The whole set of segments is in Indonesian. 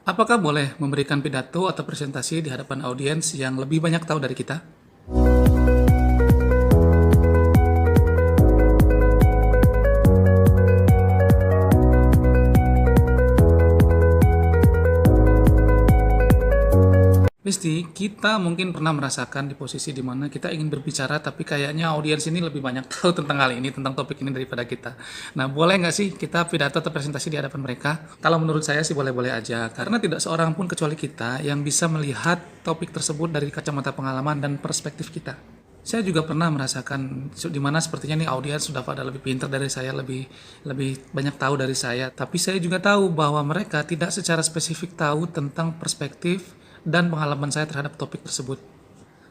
Apakah boleh memberikan pidato atau presentasi di hadapan audiens yang lebih banyak tahu dari kita? Pasti kita mungkin pernah merasakan di posisi di mana kita ingin berbicara tapi kayaknya audiens ini lebih banyak tahu tentang hal ini, tentang topik ini daripada kita. Nah, boleh nggak sih kita pidato atau presentasi di hadapan mereka? Kalau menurut saya sih boleh-boleh aja, karena tidak seorang pun kecuali kita yang bisa melihat topik tersebut dari kacamata pengalaman dan perspektif kita. Saya juga pernah merasakan di mana sepertinya nih audiens sudah pada lebih pintar dari saya, lebih lebih banyak tahu dari saya. Tapi saya juga tahu bahwa mereka tidak secara spesifik tahu tentang perspektif dan pengalaman saya terhadap topik tersebut.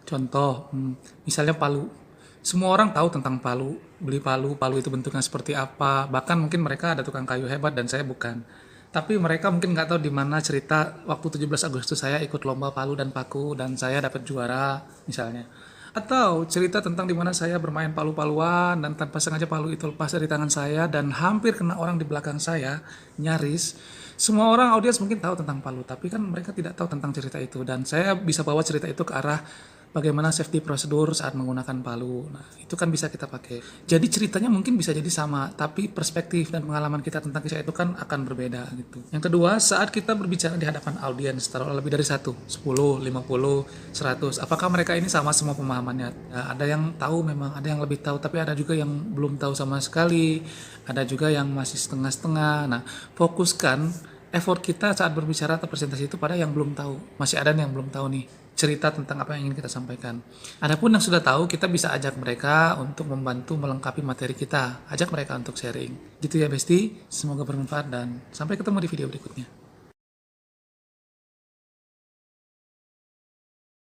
Contoh, misalnya palu. Semua orang tahu tentang palu, beli palu, palu itu bentuknya seperti apa. Bahkan mungkin mereka ada tukang kayu hebat dan saya bukan. Tapi mereka mungkin nggak tahu di mana cerita waktu 17 Agustus saya ikut lomba palu dan paku dan saya dapat juara misalnya. Atau cerita tentang di mana saya bermain palu-paluan dan tanpa sengaja palu itu lepas dari tangan saya dan hampir kena orang di belakang saya, nyaris. Semua orang audiens mungkin tahu tentang palu, tapi kan mereka tidak tahu tentang cerita itu. Dan saya bisa bawa cerita itu ke arah bagaimana safety prosedur saat menggunakan palu. Nah, itu kan bisa kita pakai. Jadi ceritanya mungkin bisa jadi sama, tapi perspektif dan pengalaman kita tentang kisah itu kan akan berbeda gitu. Yang kedua, saat kita berbicara di hadapan audiens, taruhlah lebih dari 10, 50, 100, apakah mereka ini sama semua pemahamannya? Nah, ada yang tahu memang, ada yang lebih tahu, tapi ada juga yang belum tahu sama sekali, ada juga yang masih setengah-setengah. Nah, fokuskan effort kita saat berbicara atau presentasi itu pada yang belum tahu. Masih ada yang belum tahu nih cerita tentang apa yang ingin kita sampaikan. Adapun yang sudah tahu, kita bisa ajak mereka untuk membantu melengkapi materi kita. Ajak mereka untuk sharing. Gitu ya Besti, semoga bermanfaat dan sampai ketemu di video berikutnya.